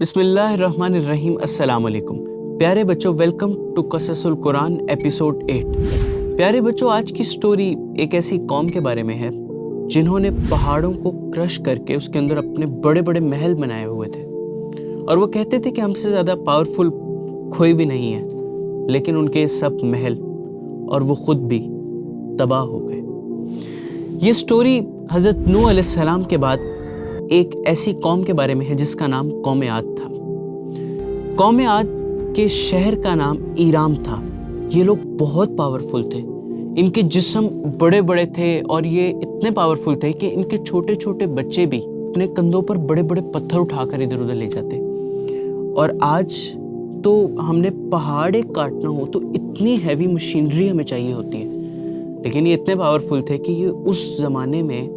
بسم اللہ الرحمن الرحیم. السلام علیکم پیارے بچوں، ویلکم ٹو قصص القرآن ایپیسوڈ 8. پیارے بچوں، آج کی سٹوری ایک ایسی قوم کے بارے میں ہے جنہوں نے پہاڑوں کو کرش کر کے اس کے اندر اپنے بڑے بڑے محل بنائے ہوئے تھے، اور وہ کہتے تھے کہ ہم سے زیادہ پاورفل کوئی بھی نہیں ہے، لیکن ان کے سب محل اور وہ خود بھی تباہ ہو گئے. یہ سٹوری حضرت نوح علیہ السلام کے بعد ایک ایسی قوم کے بارے میں ہے جس کا نام قوم عاد تھا. قوم عاد کے شہر کا نام ایرام تھا. یہ لوگ بہت پاورفل تھے، ان کے جسم بڑے بڑے تھے اور یہ اتنے پاورفل تھے کہ ان کے چھوٹے چھوٹے بچے بھی اپنے کندھوں پر بڑے بڑے پتھر اٹھا کر ادھر ادھر لے جاتے. اور آج تو ہم نے پہاڑ ایک کاٹنا ہو تو اتنی ہیوی مشینری ہمیں چاہیے ہوتی ہے، لیکن یہ اتنے پاورفل تھے کہ یہ اس زمانے میں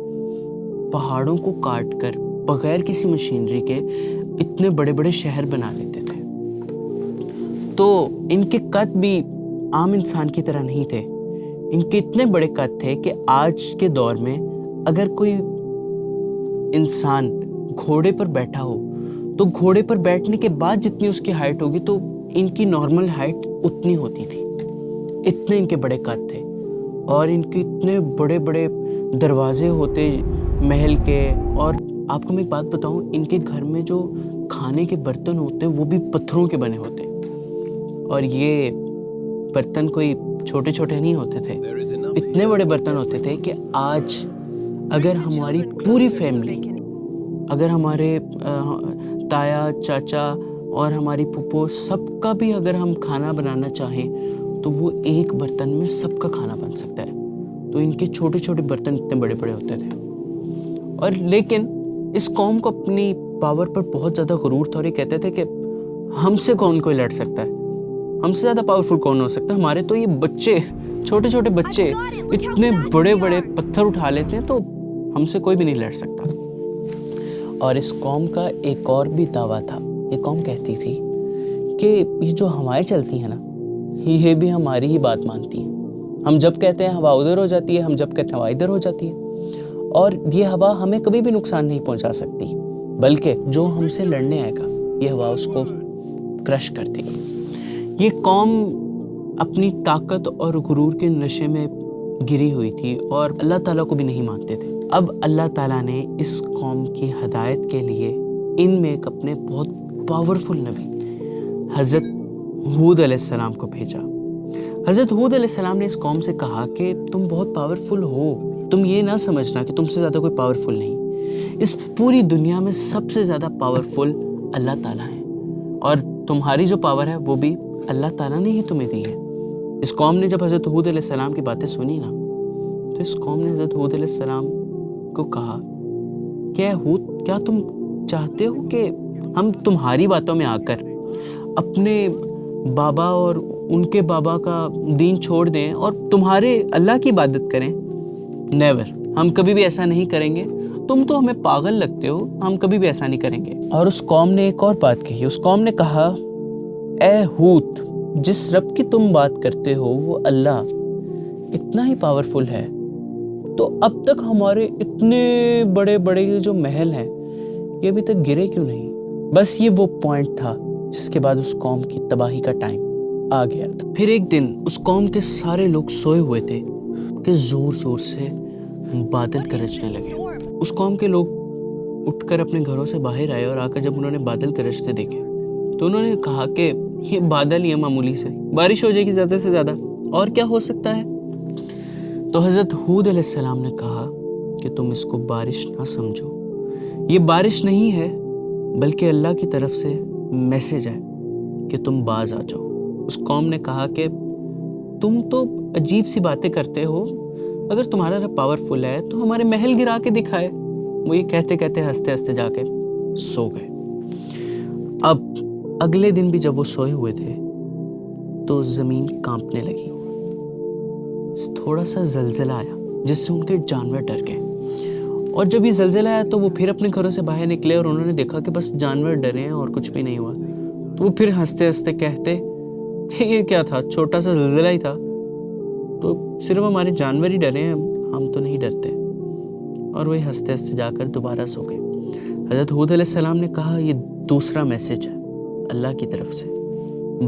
پہاڑوں کو کاٹ کر بغیر کسی مشینری کے اتنے بڑے بڑے شہر بنا لیتے تھے. تو ان کے قد بھی عام انسان کی طرح نہیں تھے. ان کے اتنے بڑے قد تھے کہ آج کے دور میں اگر کوئی انسان گھوڑے پر بیٹھا ہو تو گھوڑے پر بیٹھنے کے بعد جتنی اس کی ہائٹ ہوگی تو ان کی نارمل ہائٹ اتنی ہوتی تھی. اتنے ان کے بڑے قد تھے اور ان کے اتنے بڑے بڑے دروازے ہوتے محل کے. اور آپ کو میں ایک بات بتاؤں، ان کے گھر میں جو کھانے کے برتن ہوتے وہ بھی پتھروں کے بنے ہوتے، اور یہ برتن کوئی چھوٹے چھوٹے نہیں ہوتے تھے، اتنے بڑے برتن ہوتے تھے کہ آج اگر ہماری پوری فیملی، اگر ہمارے تایا چاچا اور ہماری پھپھو سب کا بھی اگر ہم کھانا بنانا چاہیں تو وہ ایک برتن میں سب کا کھانا بن سکتا ہے. تو ان کے چھوٹے چھوٹے برتن اتنے بڑے بڑے ہوتے تھے. اور لیکن اس قوم کو اپنی پاور پر بہت زیادہ غرور تھا، اور یہ کہتے تھے کہ ہم سے کون کوئی لڑ سکتا ہے، ہم سے زیادہ پاورفل کون ہو سکتا ہے. ہمارے تو یہ بچے، چھوٹے چھوٹے بچے اتنے بڑے بڑے پتھر اٹھا لیتے ہیں، تو ہم سے کوئی بھی نہیں لڑ سکتا. اور اس قوم کا ایک اور بھی دعویٰ تھا. یہ قوم کہتی تھی کہ یہ جو ہوائیں چلتی ہیں نا، یہ بھی ہماری ہی بات مانتی ہیں. ہم جب کہتے ہیں ہوا ادھر ہو جاتی ہے، ہم جب کہتے ہیں ہوا ادھر ہو جاتی ہے. اور یہ ہوا ہمیں کبھی بھی نقصان نہیں پہنچا سکتی، بلکہ جو ہم سے لڑنے آئے گا یہ ہوا اس کو کرش کر دے گی. یہ قوم اپنی طاقت اور غرور کے نشے میں گری ہوئی تھی اور اللہ تعالیٰ کو بھی نہیں مانتے تھے. اب اللہ تعالیٰ نے اس قوم کی ہدایت کے لیے ان میں ایک اپنے بہت پاورفل نبی حضرت ہود علیہ السلام کو بھیجا. حضرت ہود علیہ السلام نے اس قوم سے کہا کہ تم بہت پاورفل ہو، تم یہ نہ سمجھنا کہ تم سے زیادہ کوئی پاورفل نہیں. اس پوری دنیا میں سب سے زیادہ پاورفل اللہ تعالیٰ ہے، اور تمہاری جو پاور ہے وہ بھی اللہ تعالیٰ نے ہی تمہیں دی ہے. اس قوم نے جب حضرت ہود علیہ السلام کی باتیں سنی نا، تو اس قوم نے حضرت ہود علیہ السلام کو کہا کہ اے ہود، کیا تم چاہتے ہو کہ ہم تمہاری باتوں میں آ کر اپنے بابا اور ان کے بابا کا دین چھوڑ دیں اور تمہارے اللہ کی عبادت کریں؟ نیور، ہم کبھی بھی ایسا نہیں کریں گے. تم تو ہمیں پاگل لگتے ہو، ہم کبھی بھی ایسا نہیں کریں گے. اور اس قوم نے ایک اور بات کہی. اس قوم نے کہا اے ہود، جس رب کی تم بات کرتے ہو وہ اللہ اتنا ہی پاورفل ہے، تو اب تک ہمارے اتنے بڑے بڑے جو محل ہیں یہ ابھی تک گرے کیوں نہیں؟ بس یہ وہ پوائنٹ تھا جس کے بعد اس قوم کی تباہی کا ٹائم آ گیا تھا. پھر ایک دن اس قوم کے سارے لوگ سوئے ہوئے تھے کہ زور زور سے بادل گرجنے لگے. اس قوم کے لوگ اٹھ کر اپنے گھروں سے باہر آئے، اور آ کر جب انہوں نے بادل گرجتے دیکھے تو انہوں نے کہا کہ یہ بادل ہی ہے، معمولی سے بارش ہو جائے گی زیادہ سے زیادہ، اور کیا ہو سکتا ہے. تو حضرت ہود علیہ السلام نے کہا کہ تم اس کو بارش نہ سمجھو، یہ بارش نہیں ہے بلکہ اللہ کی طرف سے میسج ہے کہ تم باز آ جاؤ. اس قوم نے کہا کہ تم تو عجیب سی باتیں کرتے ہو، اگر تمہارا رب پاورفل ہے تو ہمارے محل گرا کے دکھائے. وہ یہ کہتے کہتے ہنستے ہنستے جا کے سو گئے. اب اگلے دن بھی جب وہ سوئے ہوئے تھے تو زمین کانپنے لگی. تھوڑا سا زلزلہ آیا جس سے ان کے جانور ڈر گئے، اور جب یہ زلزلہ آیا تو وہ پھر اپنے گھروں سے باہر نکلے اور انہوں نے دیکھا کہ بس جانور ڈرے ہیں اور کچھ بھی نہیں ہوا. تو وہ پھر ہنستے ہنستے کہتے کہ یہ کیا تھا، چھوٹا سا زلزلہ ہی تھا، تو صرف ہمارے جانور ہی ڈرے ہیں، ہم تو نہیں ڈرتے. اور وہی ہنستے ہنستے جا کر دوبارہ سو گئے. حضرت ہود علیہ السلام نے کہا یہ دوسرا میسج ہے اللہ کی طرف سے،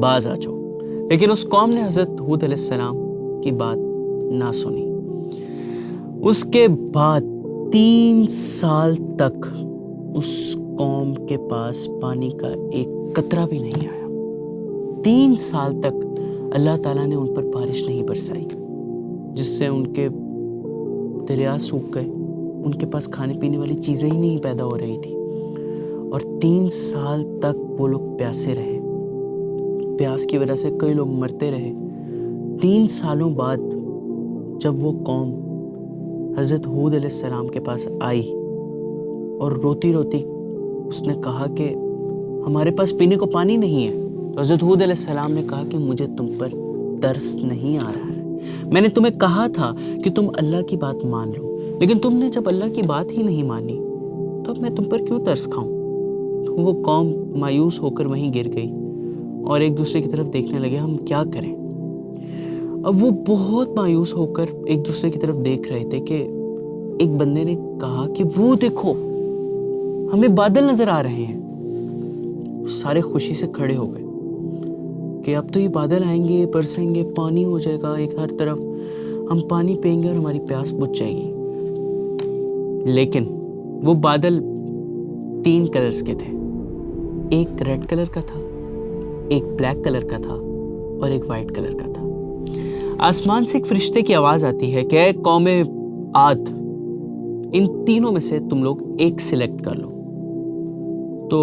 باز آ جاؤ۔ لیکن اس قوم نے حضرت ہود علیہ السلام کی بات نہ سنی۔ اس کے بعد 3 سال تک اس قوم کے پاس پانی کا ایک قطرہ بھی نہیں آیا۔ 3 سال تک اللہ تعالیٰ نے ان پر بارش نہیں برسائی، جس سے ان کے دریا سوکھ گئے، ان کے پاس کھانے پینے والی چیزیں ہی نہیں پیدا ہو رہی تھی، اور 3 سال تک وہ لوگ پیاسے رہے۔ پیاس کی وجہ سے کئی لوگ مرتے رہے۔ 3 سالوں بعد جب وہ قوم حضرت ہود علیہ السلام کے پاس آئی اور روتی روتی اس نے کہا کہ ہمارے پاس پینے کو پانی نہیں ہے، تو حضرت ہود علیہ السلام نے کہا کہ مجھے تم پر ترس نہیں آ رہا ہے، میں نے تمہیں کہا تھا کہ تم اللہ کی بات مان لو، لیکن تم نے جب اللہ کی بات ہی نہیں مانی تو اب میں تم پر کیوں ترس کھاؤں؟ تو وہ قوم مایوس ہو کر وہیں گر گئی اور ایک دوسرے کی طرف دیکھنے لگے ہم کیا کریں۔ اب وہ بہت مایوس ہو کر ایک دوسرے کی طرف دیکھ رہے تھے کہ ایک بندے نے کہا کہ وہ دیکھو ہمیں بادل نظر آ رہے ہیں۔ سارے خوشی سے کھڑے ہو گئے کہ اب تو یہ بادل آئیں گے، برسیں گے، پانی ہو جائے گا ایک ہر طرف، ہم پانی پئیں گے اور ہماری پیاس بجھ جائے گی۔ لیکن وہ بادل 3 کلرز کے تھے، ایک ریڈ کلر کا تھا، ایک بلیک کلر کا تھا اور ایک وائٹ کلر کا تھا۔ آسمان سے ایک فرشتے کی آواز آتی ہے کہ اے قوم عاد، ان تینوں میں سے تم لوگ ایک سلیکٹ کر لو۔ تو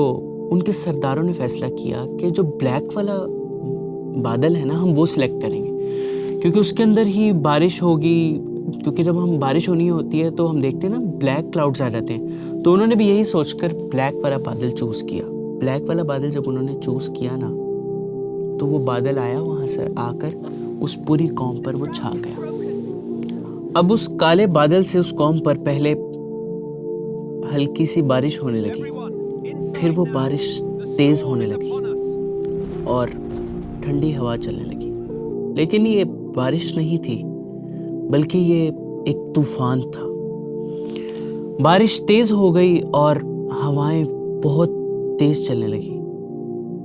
ان کے سرداروں نے فیصلہ کیا کہ جو بلیک والا بادل ہے نا، ہم وہ سلیکٹ کریں گے، کیونکہ اس کے اندر ہی بارش ہوگی، کیونکہ جب ہم بارش ہونی ہوتی ہے تو ہم دیکھتے ہیں نا بلیک کلاؤڈز آ جاتے ہیں، تو انہوں نے بھی یہی سوچ کر بلیک والا بادل چوز کیا۔ بلیک والا بادل جب انہوں نے چوز کیا نا، تو وہ بادل آیا وہاں سے آ کر اس پوری قوم پر وہ چھا گیا۔ اب اس کالے بادل سے اس قوم پر پہلے ہلکی سی بارش ہونے لگی، پھر وہ بارش تیز ہونے لگی اور ٹھنڈی ہوا چلنے لگی۔ لیکن یہ بارش نہیں تھی، بلکہ یہ ایک طوفان تھا۔ بارش تیز ہو گئی اور ہوائیں بہت تیز چلنے لگی،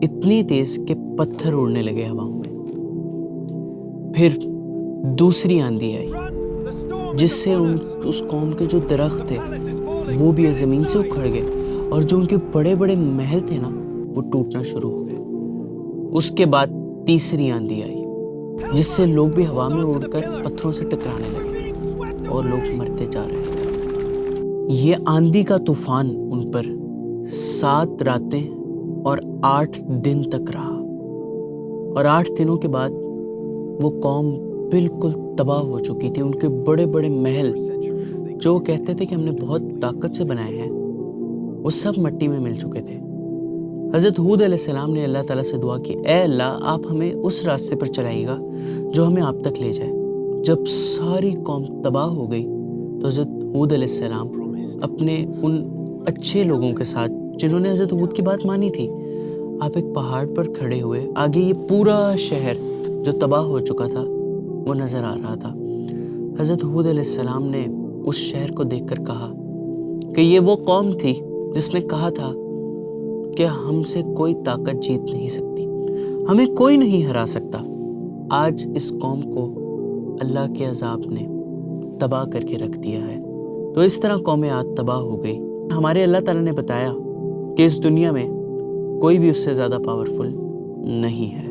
اتنی تیز کہ پتھر اڑنے لگے ہواؤں میں۔ پھر دوسری آندھی آئی جس سے اس قوم کے جو درخت تھے وہ بھی زمین سے اکھڑ گئے، اور جو ان کے بڑے بڑے محل تھے نا وہ ٹوٹنا شروع ہو گئے۔ اس کے بعد تیسری آندھی آئی جس سے لوگ بھی ہوا میں اڑ کر پتھروں سے ٹکرانے لگے اور لوگ مرتے جا رہے تھے۔ یہ آندھی کا طوفان ان پر 7 راتیں اور 8 دن تک رہا، اور 8 دنوں کے بعد وہ قوم بالکل تباہ ہو چکی تھی۔ ان کے بڑے بڑے محل جو کہتے تھے کہ ہم نے بہت طاقت سے بنائے ہیں، وہ سب مٹی میں مل چکے تھے۔ حضرت ہود علیہ السلام نے اللہ تعالیٰ سے دعا کی، اے اللہ آپ ہمیں اس راستے پر چلائیے گا جو ہمیں آپ تک لے جائے۔ جب ساری قوم تباہ ہو گئی تو حضرت ہود علیہ السلام اپنے ان اچھے لوگوں کے ساتھ جنہوں نے حضرت ہود کی بات مانی تھی، آپ ایک پہاڑ پر کھڑے ہوئے۔ آگے یہ پورا شہر جو تباہ ہو چکا تھا وہ نظر آ رہا تھا۔ حضرت ہود علیہ السلام نے اس شہر کو دیکھ کر کہا کہ یہ وہ قوم تھی جس نے کہا تھا کہ ہم سے کوئی طاقت جیت نہیں سکتی، ہمیں کوئی نہیں ہرا سکتا۔ آج اس قوم کو اللہ کے عذاب نے تباہ کر کے رکھ دیا ہے۔ تو اس طرح قوم عاد تباہ ہو گئی۔ ہمارے اللہ تعالیٰ نے بتایا کہ اس دنیا میں کوئی بھی اس سے زیادہ پاورفل نہیں ہے۔